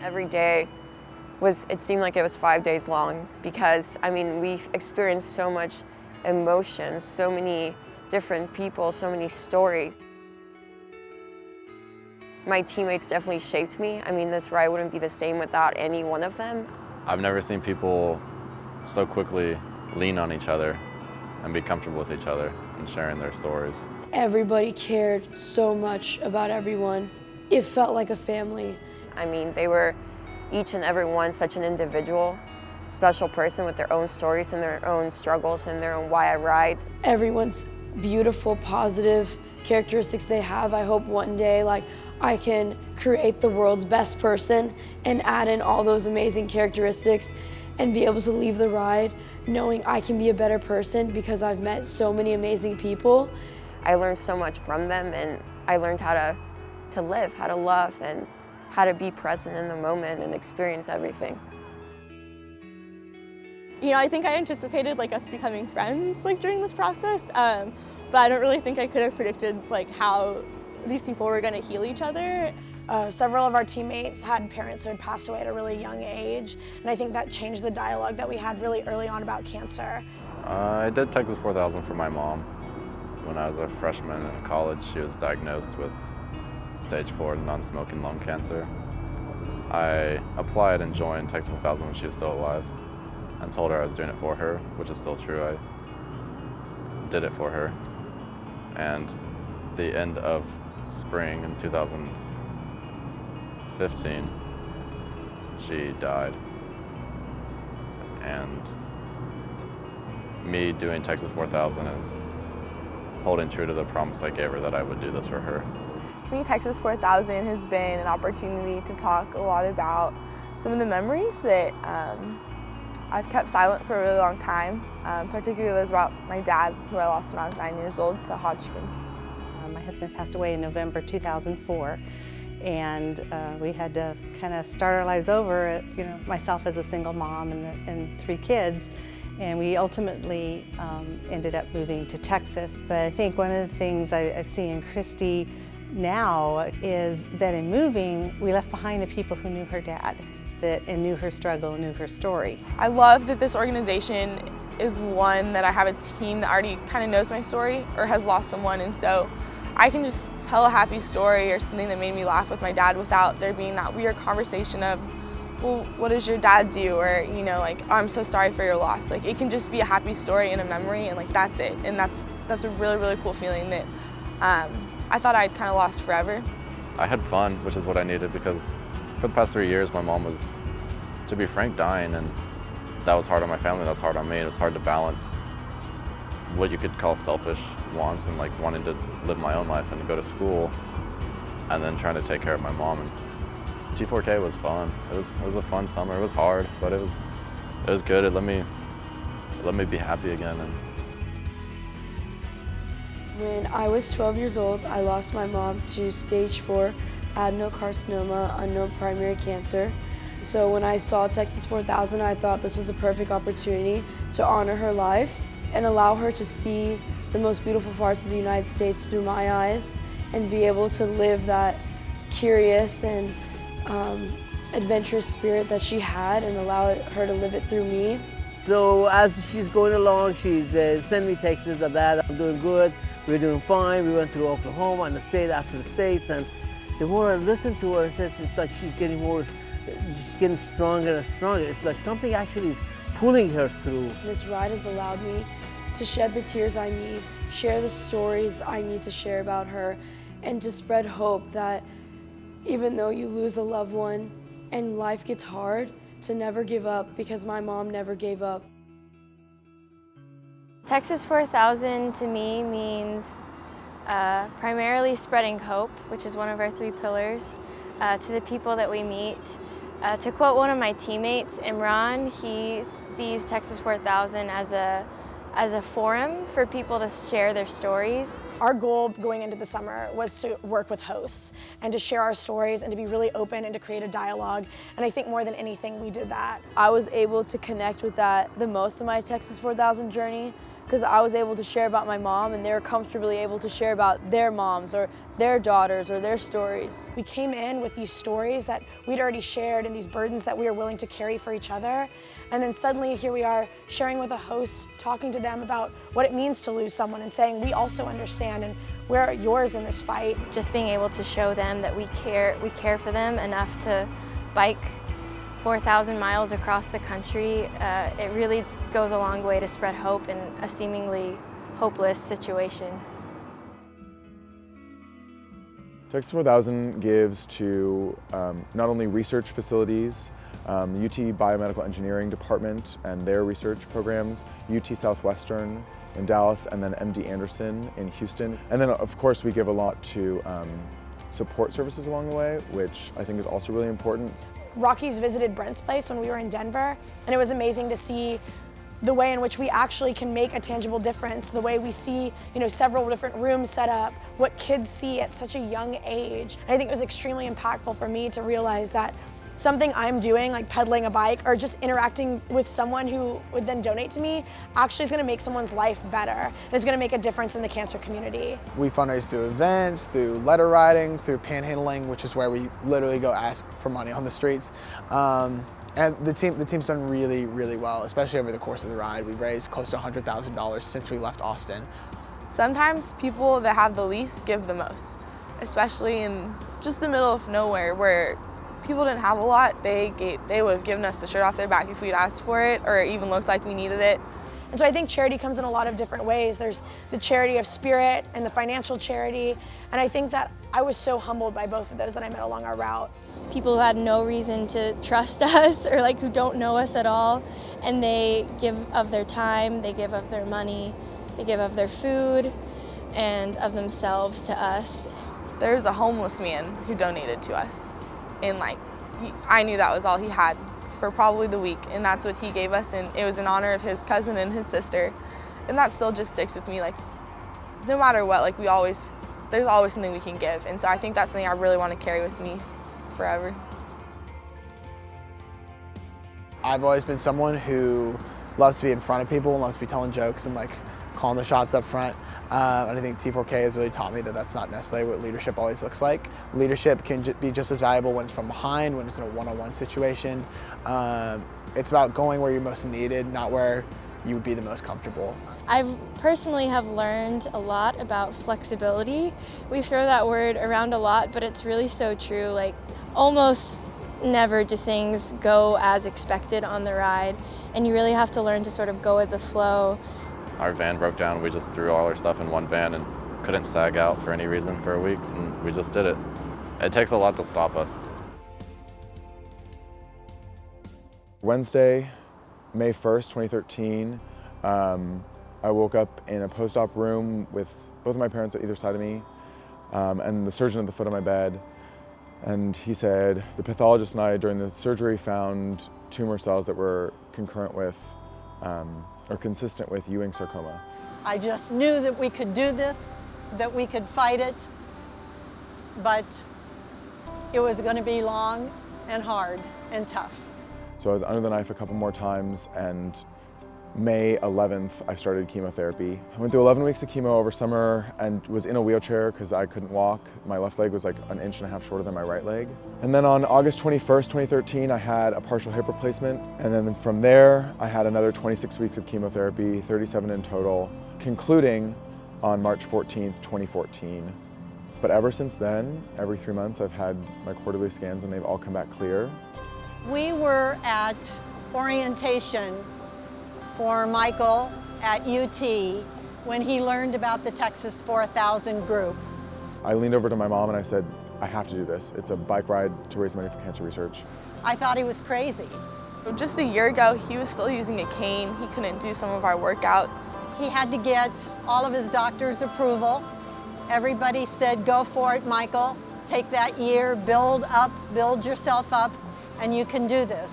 Every day it seemed like it was 5 days long because, I mean, we've experienced so much emotion, so many different people, so many stories. My teammates definitely shaped me. I mean, this ride wouldn't be the same without any one of them. I've never seen people so quickly lean on each other and be comfortable with each other and sharing their stories. Everybody cared so much about everyone. It felt like a family. I mean, they were each and every one such an individual, special person with their own stories and their own struggles and their own why I rides. Everyone's beautiful, positive characteristics they have. I hope one day, I can create the world's best person and add in all those amazing characteristics and be able to leave the ride knowing I can be a better person because I've met so many amazing people. I learned so much from them, and I learned how to live, how to love, and how to be present in the moment and experience everything. You know, I think I anticipated us becoming friends during this process, but I don't really think I could have predicted how these people were going to heal each other. Several of our teammates had parents who had passed away at a really young age, and I think that changed the dialogue that we had really early on about cancer. I did Texas 4000 for my mom. When I was a freshman in college, she was diagnosed with stage 4 non-smoking lung cancer. I applied and joined Texas 4000 when she was still alive and told her I was doing it for her, which is still true. I did it for her. And the end of spring in 2015, she died. And me doing Texas 4000 is holding true to the promise I gave her that I would do this for her. To me, Texas 4000 has been an opportunity to talk a lot about some of the memories that I've kept silent for a really long time, particularly those about my dad, who I lost when I was 9 years old to Hodgkin's. My husband passed away in November 2004, and we had to kind of start our lives over, myself as a single mom and 3 kids. And we ultimately ended up moving to Texas. But I think one of the things I've seen in Christy now is that in moving, we left behind the people who knew her dad and knew her struggle and knew her story. I love that this organization is one that I have a team that already kind of knows my story or has lost someone, and so I can just tell a happy story or something that made me laugh with my dad without there being that weird conversation of, well, what does your dad do? Or, oh, I'm so sorry for your loss. It can just be a happy story and a memory, and that's it. And that's a really, really cool feeling that I thought I'd kind of lost forever. I had fun, which is what I needed, because for the past 3 years, my mom was, to be frank, dying, and that was hard on my family, that's hard on me. It was hard to balance what you could call selfish wants and wanting to live my own life and to go to school, and then trying to take care of my mom. And T4K was fun. It was a fun summer. It was hard, but it was good. It let me be happy again. And When I was 12 years old, I lost my mom to stage 4 adenocarcinoma, unknown primary cancer. So when I saw Texas 4000, I thought this was a perfect opportunity to honor her life and allow her to see the most beautiful parts of the United States through my eyes and be able to live that curious and adventurous spirit that she had and allow her to live it through me. So as she's going along, she's sending me texts of that. I'm doing good, we're doing fine. We went to Oklahoma and the state after the states, and the more I listen to her, it's like she's getting stronger and stronger. It's like something actually is pulling her through. This ride has allowed me to shed the tears I need, share the stories I need to share about her, and to spread hope that even though you lose a loved one and life gets hard, to never give up, because my mom never gave up. Texas 4000 to me means primarily spreading hope, which is one of our 3 pillars, to the people that we meet. To quote one of my teammates, Imran, he sees Texas 4000 as a forum for people to share their stories. Our goal going into the summer was to work with hosts and to share our stories and to be really open and to create a dialogue. And I think more than anything, we did that. I was able to connect with that the most of my Texas 4000 journey because I was able to share about my mom and they were comfortably able to share about their moms or their daughters or their stories. We came in with these stories that we'd already shared and these burdens that we were willing to carry for each other. And then suddenly here we are sharing with a host, talking to them about what it means to lose someone and saying, we also understand and we're yours in this fight. Just being able to show them that we care for them enough to bike 4,000 miles across the country, it really goes a long way to spread hope in a seemingly hopeless situation. Texas 4000 gives to not only research facilities, the UT Biomedical Engineering Department and their research programs, UT Southwestern in Dallas, and then MD Anderson in Houston. And then of course we give a lot to support services along the way, which I think is also really important. Rockies visited Brent's place when we were in Denver, and it was amazing to see the way in which we actually can make a tangible difference, the way we see, several different rooms set up, what kids see at such a young age. And I think it was extremely impactful for me to realize that something I'm doing, like pedaling a bike or just interacting with someone who would then donate to me, actually is gonna make someone's life better. And it's gonna make a difference in the cancer community. We fundraise through events, through letter writing, through panhandling, which is where we literally go ask for money on the streets. And the team's done really, really well, especially over the course of the ride. We've raised close to $100,000 since we left Austin. Sometimes people that have the least give the most, especially in just the middle of nowhere where people didn't have a lot. They would have given us the shirt off their back if we'd asked for it or it even looked like we needed it. And so I think charity comes in a lot of different ways. There's the charity of spirit and the financial charity. And I think that I was so humbled by both of those that I met along our route. People who had no reason to trust us or who don't know us at all, and they give of their time, they give of their money, they give of their food and of themselves to us. There's a homeless man who donated to us, and I knew that was all he had for probably the week, and that's what he gave us, and it was in honor of his cousin and his sister, and that still just sticks with me. No matter what, there's always something we can give, and so I think that's something I really want to carry with me forever. I've always been someone who loves to be in front of people and loves to be telling jokes and calling the shots up front. And I think T4K has really taught me that that's not necessarily what leadership always looks like. Leadership can be just as valuable when it's from behind, when it's in a one-on-one situation. It's about going where you're most needed, not where you would be the most comfortable. I personally have learned a lot about flexibility. We throw that word around a lot, but it's really so true. Almost never do things go as expected on the ride, and you really have to learn to sort of go with the flow. Our van broke down. We just threw all our stuff in one van and couldn't sag out for any reason for a week, and we just did it. It takes a lot to stop us. Wednesday, May 1st, 2013, I woke up in a post-op room with both of my parents at either side of me, and the surgeon at the foot of my bed. And he said, the pathologist and I during the surgery found tumor cells that were concurrent with or consistent with Ewing sarcoma. I just knew that we could do this, that we could fight it, but it was going to be long and hard and tough. So I was under the knife a couple more times, and May 11th, I started chemotherapy. I went through 11 weeks of chemo over summer and was in a wheelchair because I couldn't walk. My left leg was 1.5 inches shorter than my right leg. And then on August 21st, 2013, I had a partial hip replacement. And then from there, I had another 26 weeks of chemotherapy, 37 in total, concluding on March 14th, 2014. But ever since then, every 3 months, I've had my quarterly scans and they've all come back clear. We were at orientation for Michael at UT when he learned about the Texas 4000 group. I leaned over to my mom and I said, I have to do this. It's a bike ride to raise money for cancer research. I thought he was crazy. Just a year ago, he was still using a cane. He couldn't do some of our workouts. He had to get all of his doctor's approval. Everybody said, go for it, Michael. Take that year, build yourself up, and you can do this.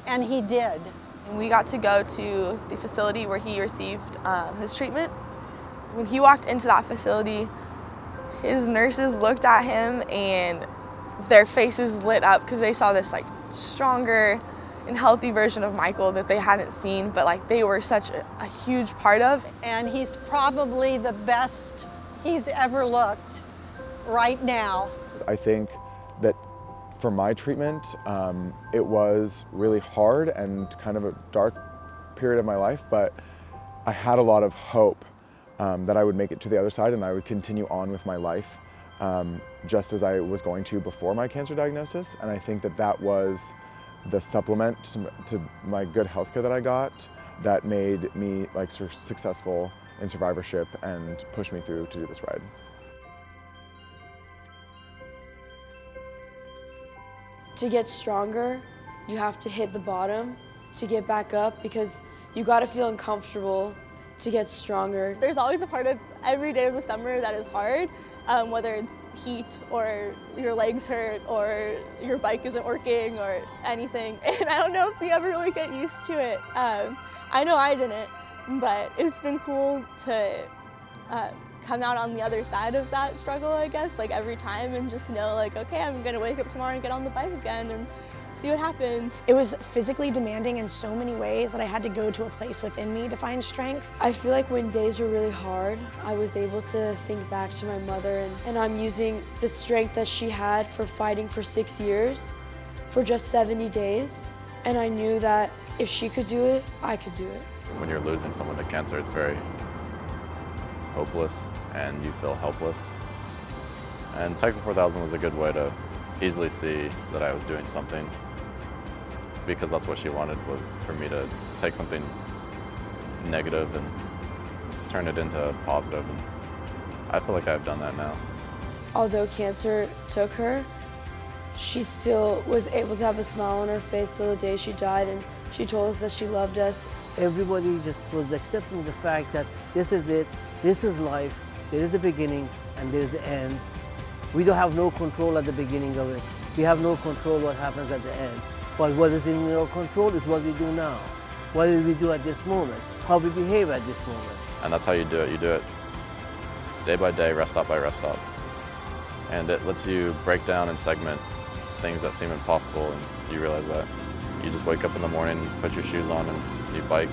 And he did. And we got to go to the facility where he received his treatment. When he walked into that facility, his nurses looked at him and their faces lit up because they saw this stronger, and healthy version of Michael that they hadn't seen, but like they were such a huge part of. And he's probably the best he's ever looked right now. I think that for my treatment, it was really hard and kind of a dark period of my life, but I had a lot of hope that I would make it to the other side and I would continue on with my life just as I was going to before my cancer diagnosis. And I think that that was the supplement to my good healthcare that I got that made me like successful in survivorship and pushed me through to do this ride. To get stronger, you have to hit the bottom to get back up, because you gotta feel uncomfortable to get stronger. There's always a part of every day of the summer that is hard, whether it's heat or your legs hurt or your bike isn't working or anything. And I don't know if you ever really get used to it. I know I didn't, but it's been cool to come out on the other side of that struggle, I guess, like every time, and just know like, okay, I'm gonna wake up tomorrow and get on the bike again and see what happens. It was physically demanding in so many ways that I had to go to a place within me to find strength. I feel like when days were really hard, I was able to think back to my mother, and I'm using the strength that she had for fighting for 6 years for just 70 days. And I knew that if she could do it, I could do it. When you're losing someone to cancer, it's very hopeless and you feel helpless. And Texas 4000 was a good way to easily see that I was doing something, because that's what she wanted, was for me to take something negative and turn it into positive. And I feel like I've done that now. Although cancer took her, she still was able to have a smile on her face till the day she died, and she told us that she loved us. Everybody just was accepting the fact that this is it, this is life, there is a beginning and there is an end. We don't have no control at the beginning of it. We have no control what happens at the end. But what is in our control is what we do now. What did we do at this moment? How we behave at this moment. And that's how you do it. You do it day by day, rest stop by rest stop. And it lets you break down and segment things that seem impossible, and you realize that you just wake up in the morning, put your shoes on, and you bike.